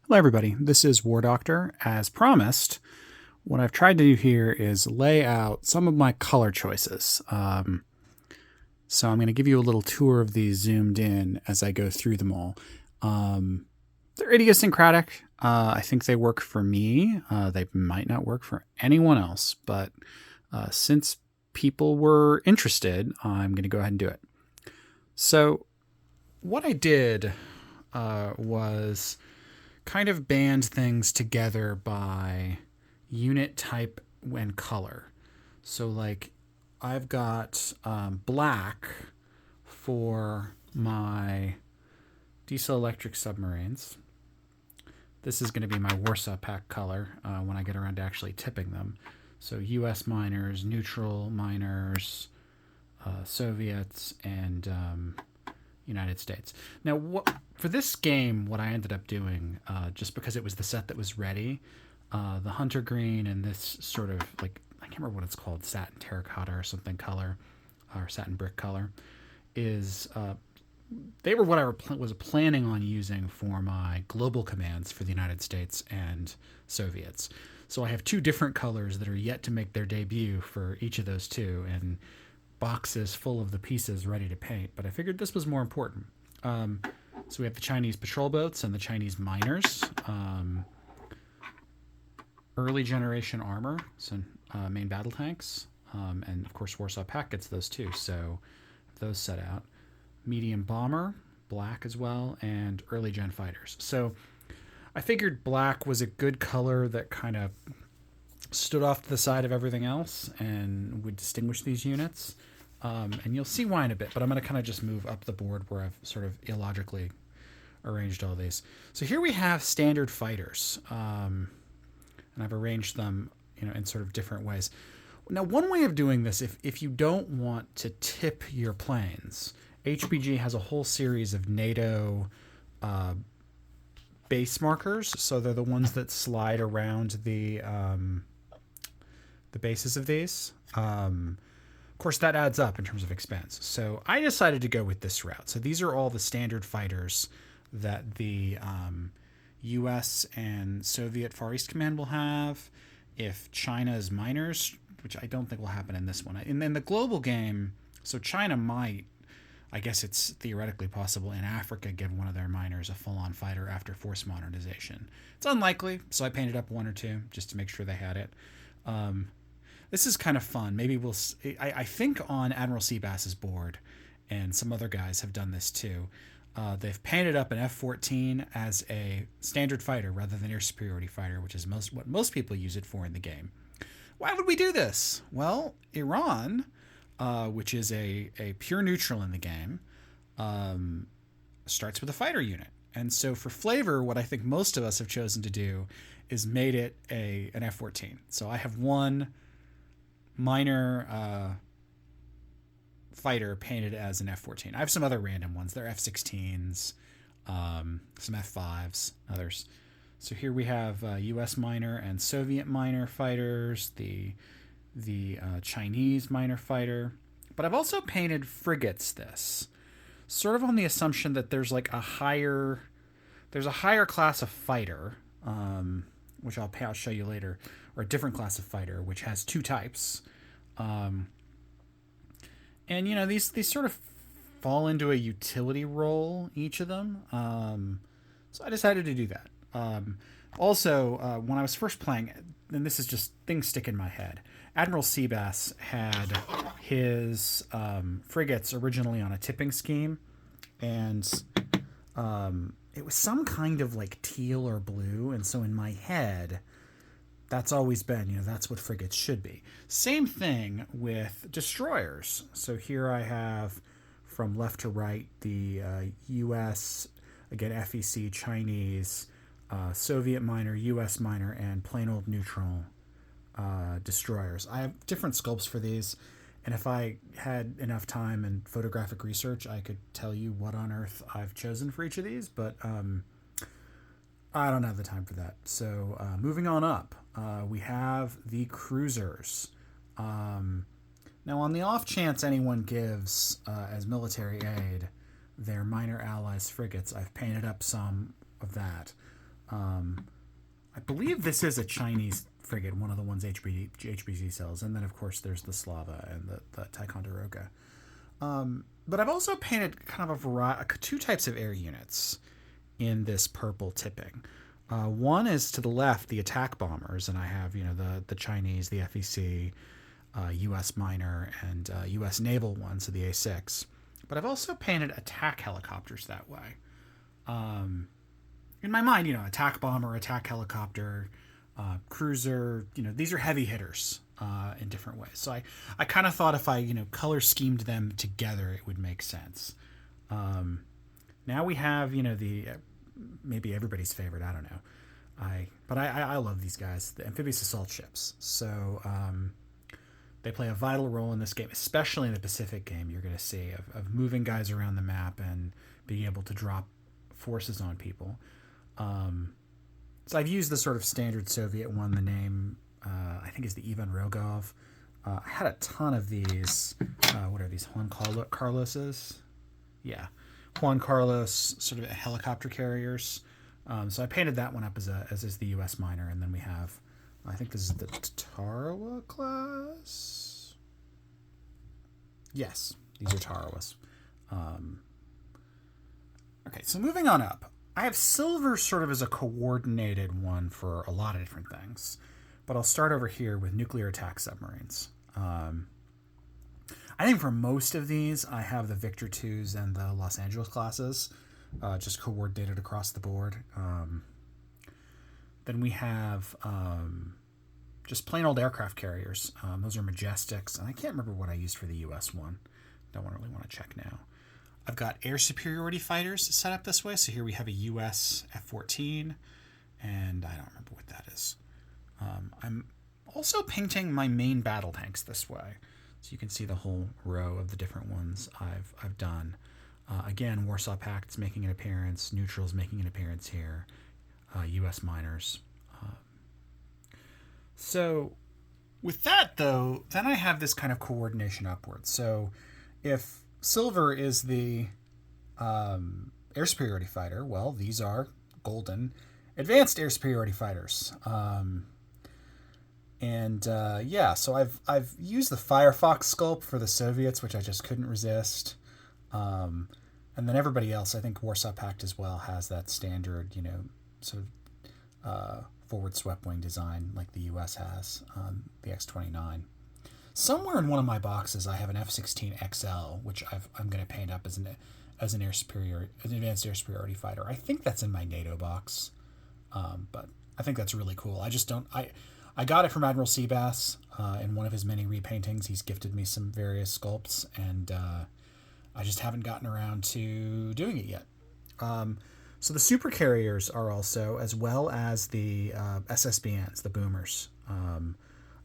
Hello, everybody. This is War Doctor. As promised, what I've tried to do here is lay out some of my color choices. So I'm going to give you a little tour of these zoomed in as I go through them all. Um, they're idiosyncratic. I think they work for me. They might not work for anyone else, but since people were interested, I'm going to go ahead and do it. So, what I did was kind of band things together by unit type and color. So, like, I've got black for my diesel electric submarines. This is going to be my Warsaw Pact color when I get around to actually tipping them. So, US miners, neutral miners, Soviets, and United States. Now, for this game, what I ended up doing, just because it was the set that was ready, the hunter green and this sort of like I can't remember what it's called, satin terracotta or something color, or satin brick color, is they were what I was planning on using for my global commands for the United States and Soviets. So I have two different colors that are yet to make their debut for each of those two, and boxes full of the pieces ready to paint. But I figured this was more important. So we have the Chinese patrol boats and the Chinese miners. Early generation armor, so main battle tanks, and of course Warsaw Pact gets those too. So those set out. Medium bomber, black as well, and early gen fighters. So I figured black was a good color that kind of stood off to the side of everything else and would distinguish these units. And you'll see why in a bit, but I'm going to kind of just move up the board where I've sort of illogically arranged all these. So here we have standard fighters, and I've arranged them, in sort of different ways. Now, one way of doing this, if you don't want to tip your planes, HBG has a whole series of NATO base markers. So they're the ones that slide around the bases of these. Of course, that adds up in terms of expense. So I decided to go with this route. So these are all the standard fighters that the U.S. and Soviet Far East Command will have. If China's miners, which I don't think will happen in this one, and then the global game, so China might, I guess it's theoretically possible in Africa, give one of their miners a full-on fighter after force modernization. It's unlikely, so I painted up one or two just to make sure they had it. This is kind of fun. Maybe we'll. I think on Admiral Seabass's board, and some other guys have done this too. They've painted up an F-14 as a standard fighter rather than air superiority fighter, which is what most people use it for in the game. Why would we do this? Well, Iran, which is a pure neutral in the game, starts with a fighter unit. And so for flavor, what I think most of us have chosen to do is made it an F-14. So I have one minor fighter painted as an F-14. I have some other random ones. They're F-16s, some F-5s, others. So here we have U.S. minor and Soviet minor fighters, the Chinese minor fighter. But I've also painted frigates this, sort of on the assumption that there's like a higher class of fighter, which I'll show you later, or a different class of fighter, which has two types. And these sort of fall into a utility role, each of them. So I decided to do that. Also, when I was first playing, and this is just things stick in my head, Admiral Seabass had his frigates originally on a tipping scheme, and it was some kind of like teal or blue, and so in my head, that's always been, that's what frigates should be. Same thing with destroyers. So here I have, from left to right, the U.S., again, FEC, Chinese, Soviet minor, U.S. minor, and plain old neutral destroyers. I have different sculpts for these, and if I had enough time and photographic research, I could tell you what on earth I've chosen for each of these, but I don't have the time for that. So moving on up, we have the cruisers. Now, on the off chance anyone gives, as military aid, their minor allies frigates, I've painted up some of that. I believe this is a Chinese frigate, one of the ones HBZ sells. And then, of course, there's the Slava and the Ticonderoga. But I've also painted kind of a variety, two types of air units in this purple tipping. One is to the left, the attack bombers, and I have, the Chinese, the FEC, U.S. minor, and U.S. naval ones, so the A6. But I've also painted attack helicopters that way. In my mind, attack bomber, attack helicopter, cruiser, these are heavy hitters in different ways. So I kind of thought if I, color schemed them together, it would make sense. Now we have, the maybe everybody's favorite, I don't know. But I love these guys, the amphibious assault ships. So they play a vital role in this game, especially in the Pacific game. You're going to see of moving guys around the map and being able to drop forces on people. So I've used the sort of standard Soviet one. The name I think is the Ivan Rogov. I had a ton of these. What are these? Juan Carlos's? Yeah, Juan Carlos sort of helicopter carriers. So I painted that one up as is the U.S. minor, and then we have, I think this is the Tarawa class. Yes, these are Tarawas. Okay, so moving on up. I have silver sort of as a coordinated one for a lot of different things. But I'll start over here with nuclear attack submarines. I think for most of these, I have the Victor IIs and the Los Angeles classes just coordinated across the board. Then we have just plain old aircraft carriers. Those are Majestics. And I can't remember what I used for the U.S. one. Don't really want to check now. I've got air superiority fighters set up this way. So here we have a U.S. F-14, and I don't remember what that is. I'm also painting my main battle tanks this way. So you can see the whole row of the different ones I've done. Again, Warsaw Pact's making an appearance. Neutral's making an appearance here. U.S. minors. So with that, though, then I have this kind of coordination upwards. So if silver is the air superiority fighter, well, these are golden advanced air superiority fighters. So I've used the Firefox sculpt for the Soviets, which I just couldn't resist. And then everybody else, I think Warsaw Pact as well, has that standard, sort of forward swept wing design like the U.S. has on the X-29. Somewhere in one of my boxes, I have an F-16 XL, which I'm going to paint up as an advanced air superiority fighter. I think that's in my NATO box, but I think that's really cool. I got it from Admiral Seabass in one of his many repaintings. He's gifted me some various sculpts, and I just haven't gotten around to doing it yet. So the super carriers are also, as well as the SSBNs, the boomers.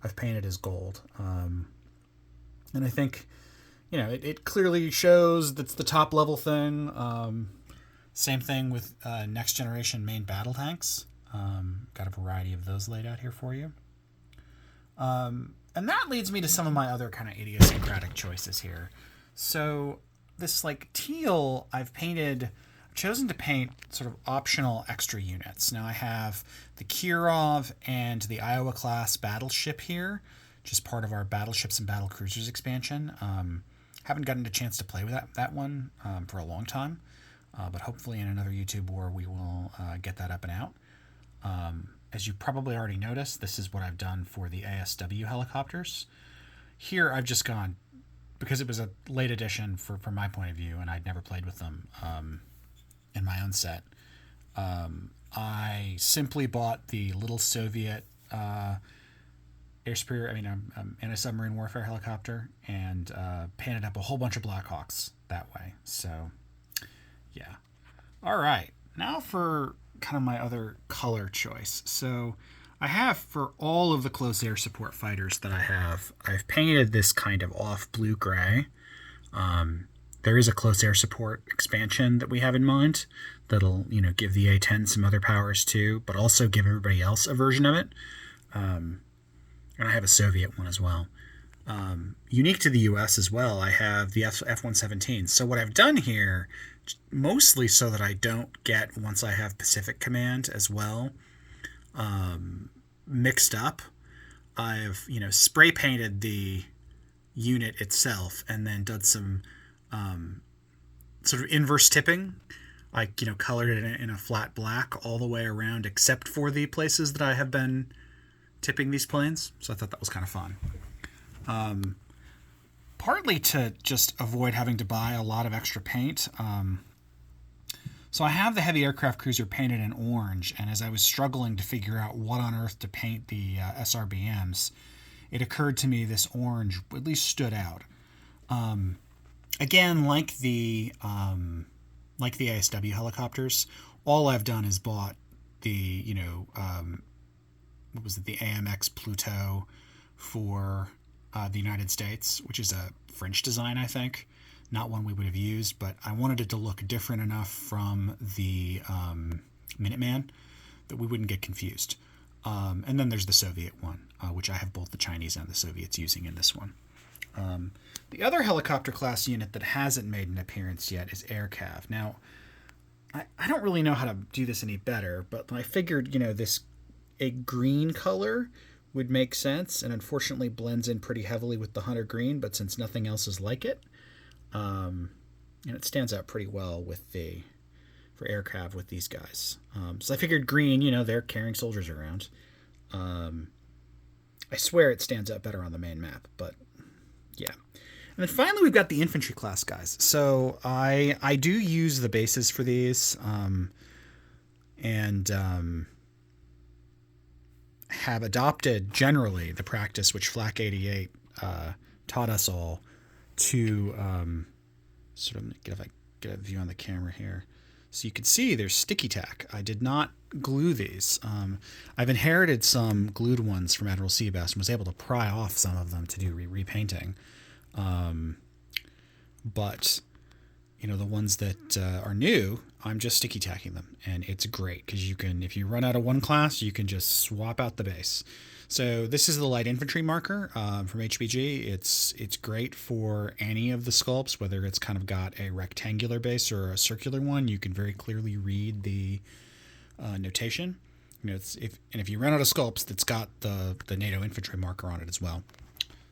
I've painted as gold. And I think, it clearly shows that's the top level thing. Same thing with next generation main battle tanks. Got a variety of those laid out here for you. And that leads me to some of my other kind of idiosyncratic choices here. So this teal, I've chosen to paint sort of optional extra units. Now I have the Kirov and the Iowa class battleship here, just part of our battleships and battle cruisers expansion. Haven't gotten a chance to play with that one for a long time, but hopefully in another YouTube war we will get that up and out. As you probably already noticed, this is what I've done for the ASW helicopters. Here I've just gone, because it was a late edition from my point of view, and I'd never played with them in my own set. I simply bought the little Soviet anti-submarine warfare helicopter and painted up a whole bunch of Blackhawks that way. So, yeah. All right. Now for kind of my other color choice. So I have, for all of the close air support fighters that I've painted this kind of off blue-gray. There is a close air support expansion that we have in mind that'll, give the A-10 some other powers too, but also give everybody else a version of it. And I have a Soviet one as well. Unique to the US as well, I have the F-117. So what I've done here, mostly so that I don't get, once I have Pacific Command as well, mixed up, I've, spray painted the unit itself and then done some sort of inverse tipping. I, colored it in a flat black all the way around except for the places that I have been tipping these planes. So I thought that was kind of fun. Partly to just avoid having to buy a lot of extra paint. So I have the heavy aircraft cruiser painted in orange, and as I was struggling to figure out what on earth to paint the SRBMs, it occurred to me this orange at least stood out. Again, like the ASW helicopters, all I've done is bought the, what was it, the AMX Pluto for the United States, which is a French design, I think. Not one we would have used, but I wanted it to look different enough from the Minuteman that we wouldn't get confused. And then there's the Soviet one, which I have both the Chinese and the Soviets using in this one. The other helicopter class unit that hasn't made an appearance yet is AirCav. Now, I don't really know how to do this any better, but I figured, a green color would make sense, and unfortunately blends in pretty heavily with the Hunter green, but since nothing else is like it, it stands out pretty well for AirCav with these guys. So I figured green, they're carrying soldiers around. I swear it stands out better on the main map, but yeah. And then finally we've got the infantry class guys. So I do use the bases for these, and have adopted generally the practice which Flak 88 taught us all to sort of get a view on the camera here. So you can see there's sticky tack. I did not glue these. I've inherited some glued ones from Admiral Seabass and was able to pry off some of them to do repainting. But the ones that are new, I'm just sticky tacking them, and it's great because you can, if you run out of one class, you can just swap out the base. So this is the light infantry marker from HBG. It's great for any of the sculpts, whether it's kind of got a rectangular base or a circular one. You can very clearly read the notation. If you run out of sculpts, that's got the NATO infantry marker on it as well.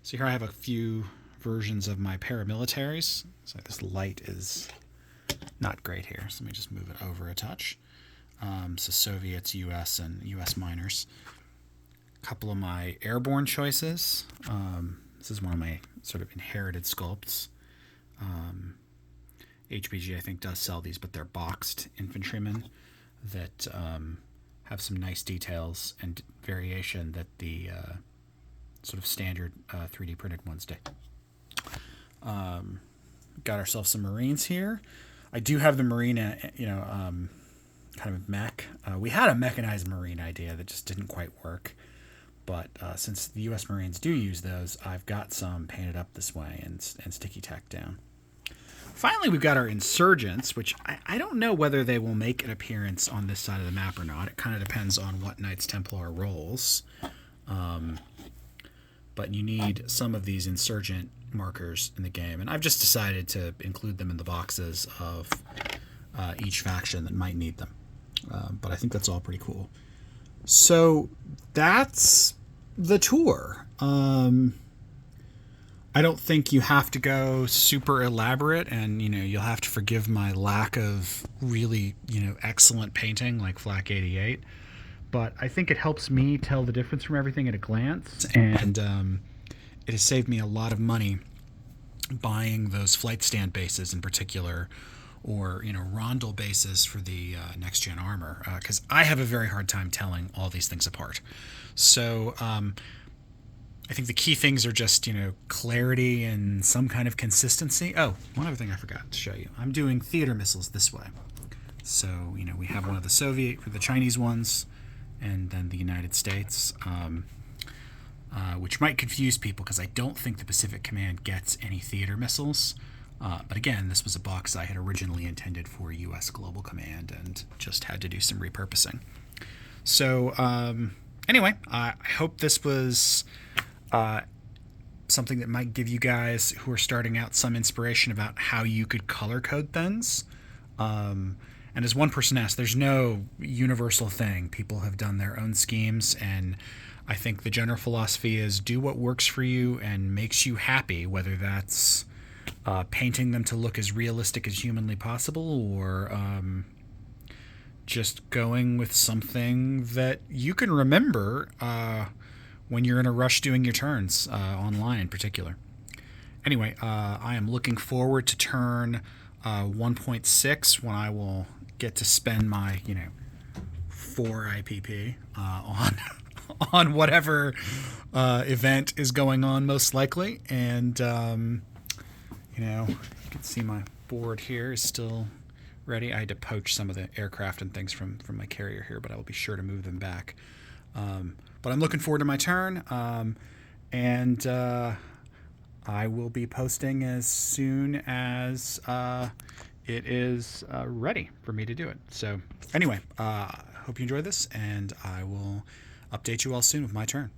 So here I have a few versions of my paramilitaries. So this light is not great here, so let me just move it over a touch. So Soviets, US, and US minors. A couple of my airborne choices. This is one of my sort of inherited sculpts. HBG, I think, does sell these, but they're boxed infantrymen that have some nice details and variation that the sort of standard 3D printed ones do. Got ourselves some Marines here. I do have the Marine, kind of mech. We had a mechanized Marine idea that just didn't quite work. But since the U.S. Marines do use those, I've got some painted up this way and sticky tacked down. Finally, we've got our insurgents, which I don't know whether they will make an appearance on this side of the map or not. It kind of depends on what Knights Templar rolls. But you need some of these insurgent markers in the game, and I've just decided to include them in the boxes of each faction that might need them. But I think that's all pretty cool. So that's the tour. I don't think you have to go super elaborate, and you'll have to forgive my lack of really excellent painting like Flak 88. But I think it helps me tell the difference from everything at a glance, and it has saved me a lot of money buying those flight stand bases in particular, or rondel bases for the next gen armor, because I have a very hard time telling all these things apart. So I think the key things are just clarity and some kind of consistency. Oh, one other thing I forgot to show you. I'm doing theater missiles this way. So we have one of the Soviet, or the Chinese ones, and then the United States, which might confuse people because I don't think the Pacific Command gets any theater missiles. But again, this was a box I had originally intended for U.S. Global Command and just had to do some repurposing. So anyway, I hope this was something that might give you guys who are starting out some inspiration about how you could color code things. And as one person asked, there's no universal thing. People have done their own schemes, and I think the general philosophy is do what works for you and makes you happy, whether that's painting them to look as realistic as humanly possible, or just going with something that you can remember when you're in a rush doing your turns, online in particular. Anyway, I am looking forward to turn 1.6 when I will get to spend my 4 IPP on on whatever event is going on, most likely. And you can see my board here is still ready. I had to poach some of the aircraft and things from my carrier here, but I will be sure to move them back. But I'm looking forward to my turn, and I will be posting as soon as it is ready for me to do it. So anyway, hope you enjoyed this, and I will update you all soon with my turn.